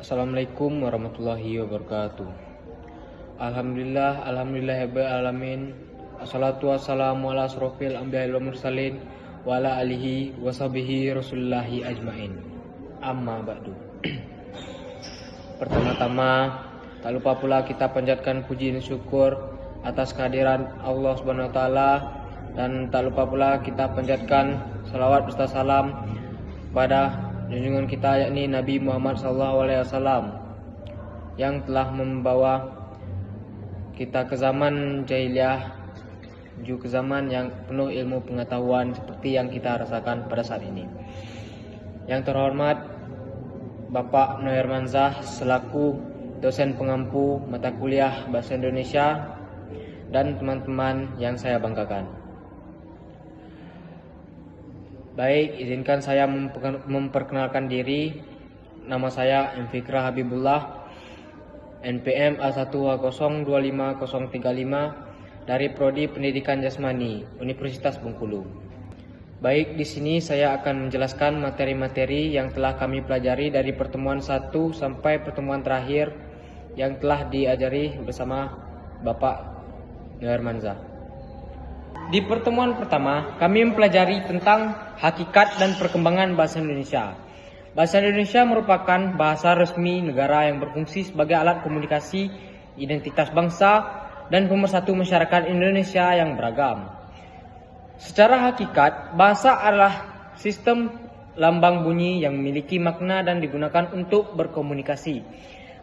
Assalamualaikum warahmatullahi wabarakatuh. Alhamdulillah alamin. Assalatu wassalamu ala asrofil anbiya'i wal mursalin wa ala alihi wa sahbihi rasulillahi ajmain. Amma ba'du. Pertama-tama, tak lupa pula kita panjatkan puji dan syukur atas kehadiran Allah Subhanahu wa taala, dan tak lupa pula kita panjatkan salawat serta salam pada junjungan kita, yakni Nabi Muhammad SAW, yang telah membawa kita ke zaman jahiliyah menuju ke zaman yang penuh ilmu pengetahuan seperti yang kita rasakan pada saat ini. Yang terhormat Bapak Noher Manzah selaku dosen pengampu mata kuliah Bahasa Indonesia dan teman-teman yang saya banggakan. Baik, izinkan saya memperkenalkan diri. Nama saya M. Fikra Habibullah, NPM A1H0250035 dari Prodi Pendidikan Jasmani, Universitas Bengkulu. Baik, di sini saya akan menjelaskan materi-materi yang telah kami pelajari dari pertemuan 1 sampai pertemuan terakhir yang telah diajari bersama Bapak Noher Manzah. Di pertemuan pertama, kami mempelajari tentang hakikat dan perkembangan bahasa Indonesia. Bahasa Indonesia merupakan bahasa resmi negara yang berfungsi sebagai alat komunikasi identitas bangsa dan pemersatu masyarakat Indonesia yang beragam. Secara hakikat, bahasa adalah sistem lambang bunyi yang memiliki makna dan digunakan untuk berkomunikasi.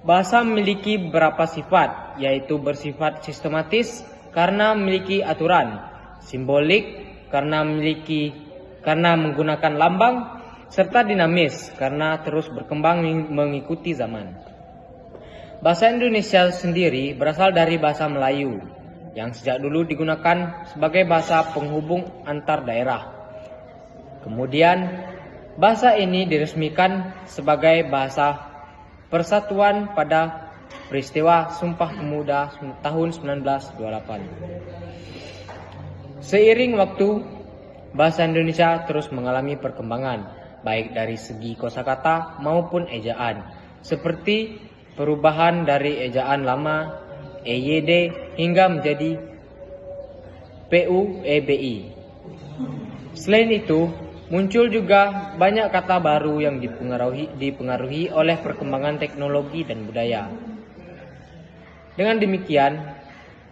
Bahasa memiliki beberapa sifat, yaitu bersifat sistematis karena memiliki aturan, simbolik karena menggunakan lambang, serta dinamis karena terus berkembang mengikuti zaman. Bahasa Indonesia sendiri berasal dari bahasa Melayu yang sejak dulu digunakan sebagai bahasa penghubung antar daerah. Kemudian bahasa ini diresmikan sebagai bahasa persatuan pada peristiwa Sumpah Pemuda tahun 1928. Seiring waktu, bahasa Indonesia terus mengalami perkembangan, baik dari segi kosakata maupun ejaan, seperti perubahan dari ejaan lama EYD hingga menjadi PUEBI. Selain itu, muncul juga banyak kata baru yang dipengaruhi oleh perkembangan teknologi dan budaya. Dengan demikian,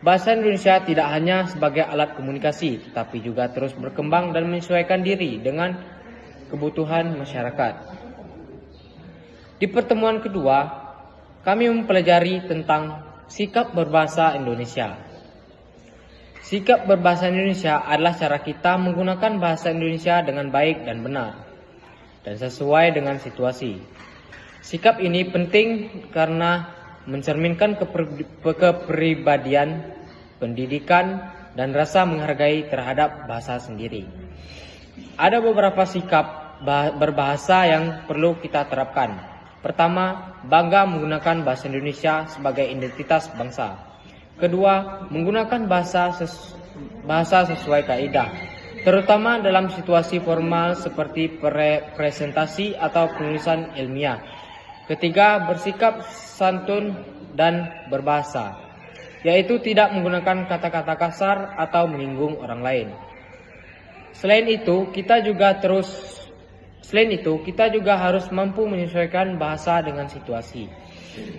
bahasa Indonesia tidak hanya sebagai alat komunikasi, tetapi juga terus berkembang dan menyesuaikan diri dengan kebutuhan masyarakat. Di pertemuan kedua, kami mempelajari tentang sikap berbahasa Indonesia. Sikap berbahasa Indonesia adalah cara kita menggunakan bahasa Indonesia dengan baik dan benar, dan sesuai dengan situasi. Sikap ini penting karena mencerminkan kepribadian, pendidikan, dan rasa menghargai terhadap bahasa sendiri. Ada beberapa sikap berbahasa yang perlu kita terapkan. Pertama, bangga menggunakan bahasa Indonesia sebagai identitas bangsa. Kedua, menggunakan bahasa sesuai kaidah, terutama dalam situasi formal seperti presentasi atau penulisan ilmiah. Ketiga, bersikap santun dan berbahasa, yaitu tidak menggunakan kata-kata kasar atau menyinggung orang lain. Selain itu, kita juga harus mampu menyesuaikan bahasa dengan situasi.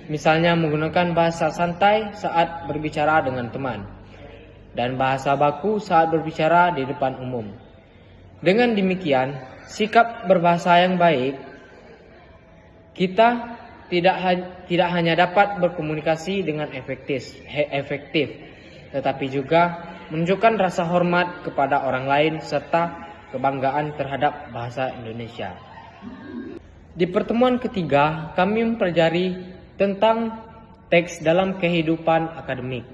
Misalnya menggunakan bahasa santai saat berbicara dengan teman, dan bahasa baku saat berbicara di depan umum. Dengan demikian, sikap berbahasa yang baik, kita tidak hanya dapat berkomunikasi dengan efektif, tetapi juga menunjukkan rasa hormat kepada orang lain serta kebanggaan terhadap bahasa Indonesia. Di pertemuan ketiga, kami mempelajari tentang teks dalam kehidupan akademik.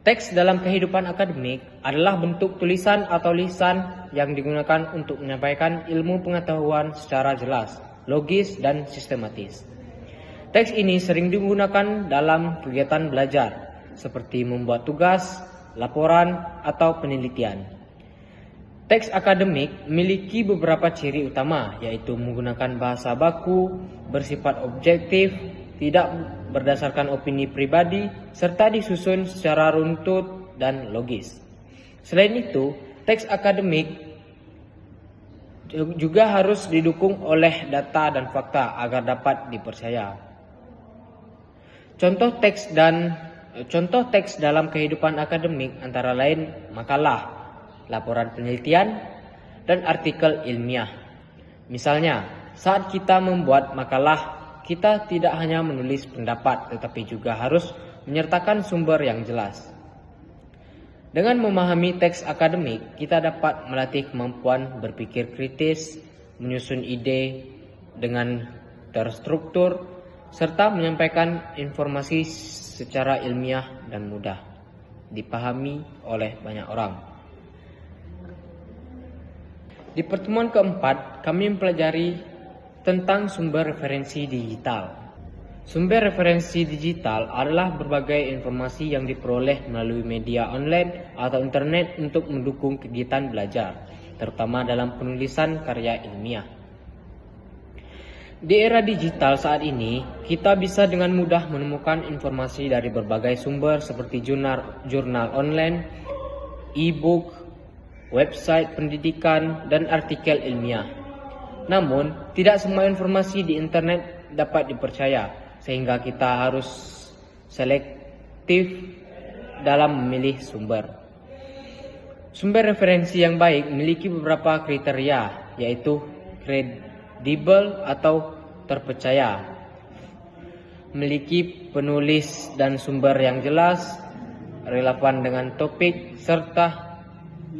Teks dalam kehidupan akademik adalah bentuk tulisan atau lisan yang digunakan untuk menyampaikan ilmu pengetahuan secara jelas, logis, dan sistematis. Teks ini sering digunakan dalam kegiatan belajar, seperti membuat tugas, laporan, atau penelitian. Teks akademik memiliki beberapa ciri utama, yaitu menggunakan bahasa baku, bersifat objektif, tidak berdasarkan opini pribadi, serta disusun secara runtut dan logis. Selain itu, teks akademik juga harus didukung oleh data dan fakta agar dapat dipercaya. Contoh teks dalam kehidupan akademik antara lain makalah, laporan penelitian, dan artikel ilmiah. Misalnya, saat kita membuat makalah, kita tidak hanya menulis pendapat, tetapi juga harus menyertakan sumber yang jelas. Dengan memahami teks akademik, kita dapat melatih kemampuan berpikir kritis, menyusun ide dengan terstruktur, serta menyampaikan informasi secara ilmiah dan mudah dipahami oleh banyak orang. Di pertemuan keempat, kami mempelajari tentang sumber referensi digital. Sumber referensi digital adalah berbagai informasi yang diperoleh melalui media online atau internet untuk mendukung kegiatan belajar, terutama dalam penulisan karya ilmiah. Di era digital saat ini, kita bisa dengan mudah menemukan informasi dari berbagai sumber seperti jurnal online, e-book, website pendidikan, dan artikel ilmiah. Namun, tidak semua informasi di internet dapat dipercaya, sehingga kita harus selektif dalam memilih sumber. Sumber referensi yang baik memiliki beberapa kriteria, yaitu kredibel atau terpercaya, memiliki penulis dan sumber yang jelas, relevan dengan topik, serta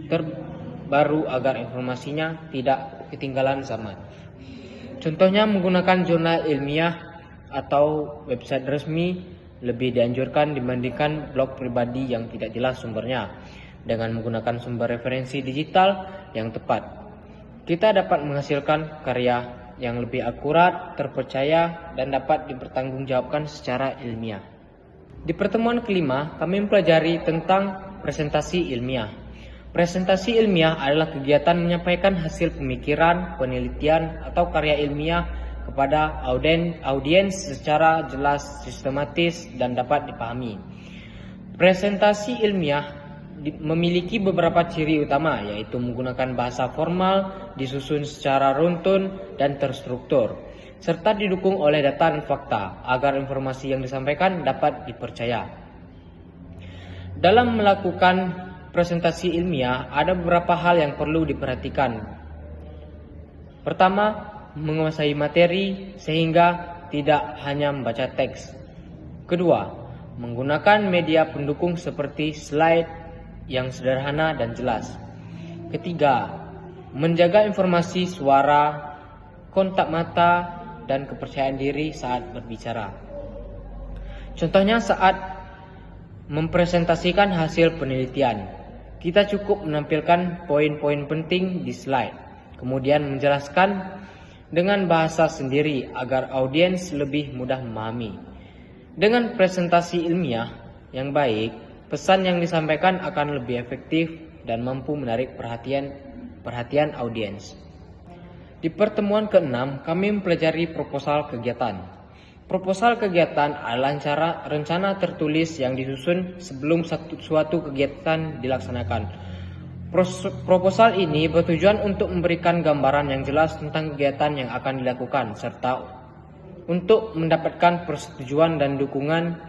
terbaru agar informasinya tidak ketinggalan zaman. Contohnya menggunakan jurnal ilmiah atau website resmi lebih dianjurkan dibandingkan blog pribadi yang tidak jelas sumbernya. Dengan menggunakan sumber referensi digital yang tepat, kita dapat menghasilkan karya yang lebih akurat, terpercaya, dan dapat dipertanggungjawabkan secara ilmiah. Di pertemuan kelima, kami mempelajari tentang presentasi ilmiah. Presentasi ilmiah adalah kegiatan menyampaikan hasil pemikiran, penelitian, atau karya ilmiah kepada audiens secara jelas, sistematis, dan dapat dipahami. Presentasi ilmiah memiliki beberapa ciri utama, yaitu menggunakan bahasa formal, disusun secara runtun dan terstruktur, serta didukung oleh data dan fakta agar informasi yang disampaikan dapat dipercaya. Dalam melakukan presentasi ilmiah, ada beberapa hal yang perlu diperhatikan. Pertama, menguasai materi sehingga tidak hanya membaca teks. Kedua, menggunakan media pendukung seperti slide yang sederhana dan jelas. Ketiga, menjaga informasi suara, kontak mata, dan kepercayaan diri saat berbicara. Contohnya saat mempresentasikan hasil penelitian, kita cukup menampilkan poin-poin penting di slide, kemudian menjelaskan dengan bahasa sendiri agar audiens lebih mudah memahami. Dengan presentasi ilmiah yang baik, pesan yang disampaikan akan lebih efektif dan mampu menarik perhatian audiens. Di pertemuan ke-6, kami mempelajari proposal kegiatan. Proposal kegiatan adalah rencana tertulis yang disusun sebelum suatu kegiatan dilaksanakan. Proposal ini bertujuan untuk memberikan gambaran yang jelas tentang kegiatan yang akan dilakukan, serta untuk mendapatkan persetujuan dan dukungan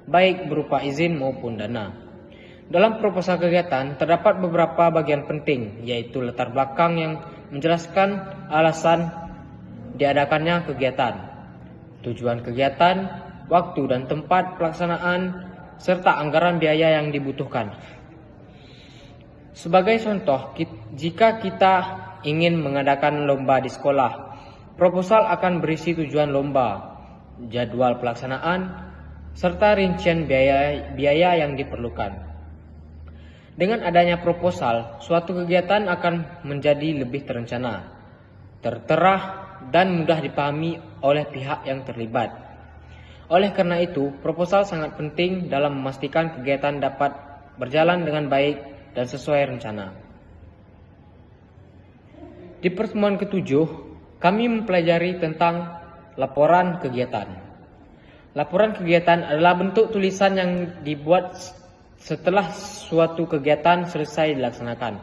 baik berupa izin maupun dana. Dalam proposal kegiatan terdapat beberapa bagian penting, yaitu latar belakang yang menjelaskan alasan diadakannya kegiatan, tujuan kegiatan, waktu dan tempat pelaksanaan, serta anggaran biaya yang dibutuhkan. Sebagai contoh, jika kita ingin mengadakan lomba di sekolah, proposal akan berisi tujuan lomba, jadwal pelaksanaan, serta rincian biaya yang diperlukan. Dengan adanya proposal, suatu kegiatan akan menjadi lebih terencana, tertera, dan mudah dipahami oleh pihak yang terlibat. Oleh karena itu, proposal sangat penting dalam memastikan kegiatan dapat berjalan dengan baik dan sesuai rencana. Di pertemuan ketujuh, kami mempelajari tentang laporan kegiatan. Laporan kegiatan adalah bentuk tulisan yang dibuat setelah suatu kegiatan selesai dilaksanakan.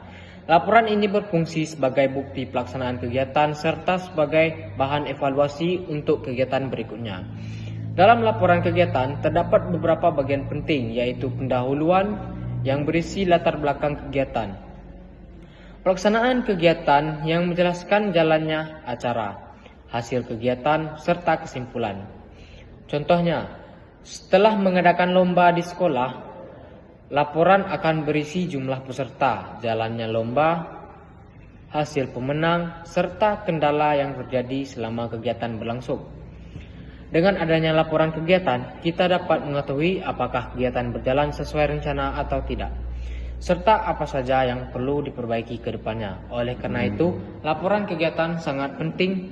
Laporan ini berfungsi sebagai bukti pelaksanaan kegiatan serta sebagai bahan evaluasi untuk kegiatan berikutnya. Dalam laporan kegiatan terdapat beberapa bagian penting, yaitu pendahuluan yang berisi latar belakang kegiatan, pelaksanaan kegiatan yang menjelaskan jalannya acara, hasil kegiatan, serta kesimpulan. Contohnya, setelah mengadakan lomba di sekolah, laporan akan berisi jumlah peserta, jalannya lomba, hasil pemenang, serta kendala yang terjadi selama kegiatan berlangsung. Dengan adanya laporan kegiatan, kita dapat mengetahui apakah kegiatan berjalan sesuai rencana atau tidak, serta apa saja yang perlu diperbaiki ke depannya. Oleh karena itu, laporan kegiatan sangat penting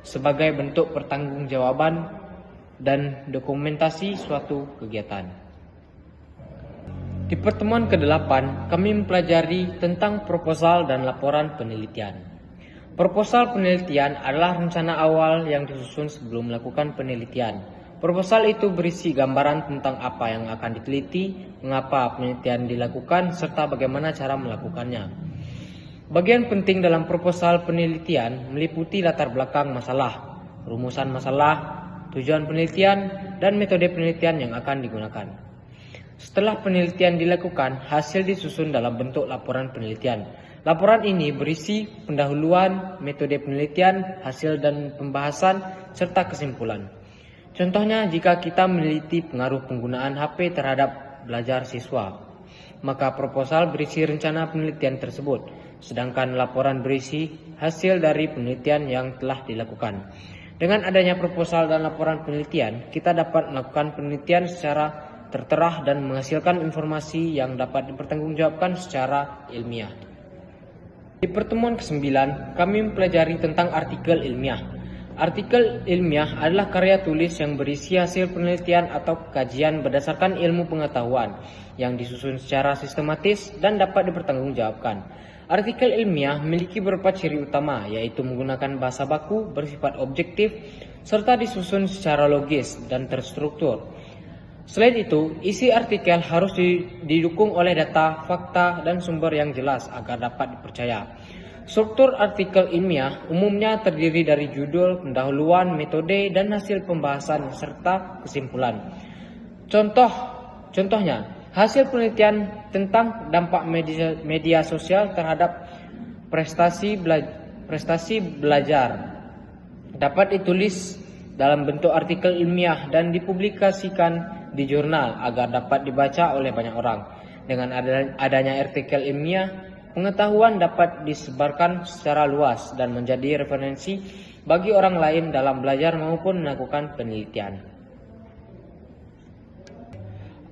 sebagai bentuk pertanggungjawaban dan dokumentasi suatu kegiatan. Di pertemuan ke-8, kami mempelajari tentang proposal dan laporan penelitian. Proposal penelitian adalah rencana awal yang disusun sebelum melakukan penelitian. Proposal itu berisi gambaran tentang apa yang akan diteliti, mengapa penelitian dilakukan, serta bagaimana cara melakukannya. Bagian penting dalam proposal penelitian meliputi latar belakang masalah, rumusan masalah, tujuan penelitian, dan metode penelitian yang akan digunakan. Setelah penelitian dilakukan, hasil disusun dalam bentuk laporan penelitian. Laporan ini berisi pendahuluan, metode penelitian, hasil dan pembahasan, serta kesimpulan. Contohnya, jika kita meneliti pengaruh penggunaan HP terhadap belajar siswa, maka proposal berisi rencana penelitian tersebut, sedangkan laporan berisi hasil dari penelitian yang telah dilakukan. Dengan adanya proposal dan laporan penelitian, kita dapat melakukan penelitian secara tertera dan menghasilkan informasi yang dapat dipertanggungjawabkan secara ilmiah. Di pertemuan ke-9, kami mempelajari tentang artikel ilmiah. Artikel ilmiah adalah karya tulis yang berisi hasil penelitian atau kajian berdasarkan ilmu pengetahuan yang disusun secara sistematis dan dapat dipertanggungjawabkan. Artikel ilmiah memiliki beberapa ciri utama, yaitu menggunakan bahasa baku, bersifat objektif, serta disusun secara logis dan terstruktur. Selain itu, isi artikel harus didukung oleh data, fakta, dan sumber yang jelas agar dapat dipercaya. Struktur artikel ilmiah umumnya terdiri dari judul, pendahuluan, metode, dan hasil pembahasan serta kesimpulan. Contohnya, hasil penelitian tentang dampak media sosial terhadap prestasi belajar dapat ditulis dalam bentuk artikel ilmiah dan dipublikasikan di jurnal agar dapat dibaca oleh banyak orang. Dengan adanya artikel ilmiah, pengetahuan dapat disebarkan secara luas dan menjadi referensi bagi orang lain dalam belajar maupun melakukan penelitian.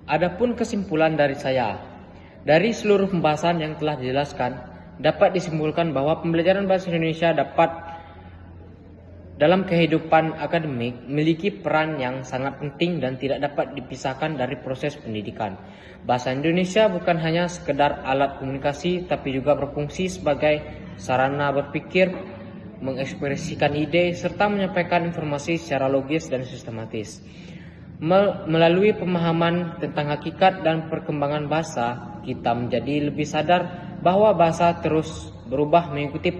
Adapun kesimpulan dari saya, dari seluruh pembahasan yang telah dijelaskan, dapat disimpulkan bahwa pembelajaran bahasa Indonesia dalam kehidupan akademik memiliki peran yang sangat penting dan tidak dapat dipisahkan dari proses pendidikan. Bahasa Indonesia bukan hanya sekedar alat komunikasi, tapi juga berfungsi sebagai sarana berpikir, mengekspresikan ide, serta menyampaikan informasi secara logis dan sistematis. Melalui pemahaman tentang hakikat dan perkembangan bahasa, kita menjadi lebih sadar bahwa bahasa terus berubah mengikuti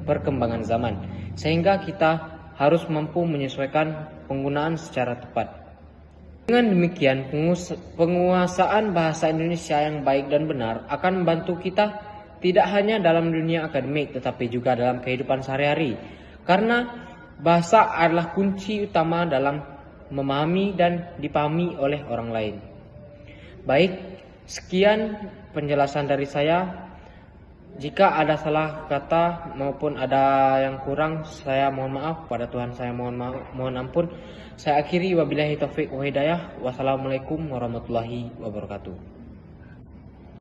perkembangan zaman, sehingga kita harus mampu menyesuaikan penggunaan secara tepat. Dengan demikian, penguasaan bahasa Indonesia yang baik dan benar akan membantu kita tidak hanya dalam dunia akademik, tetapi juga dalam kehidupan sehari-hari, karena bahasa adalah kunci utama dalam memahami dan dipahami oleh orang lain. Baik, sekian penjelasan dari saya. Jika ada salah kata maupun ada yang kurang, saya mohon maaf. Pada Tuhan saya mohon ampun. Saya akhiri, wabillahi taufiq wa hidayah. Wassalamualaikum warahmatullahi wabarakatuh.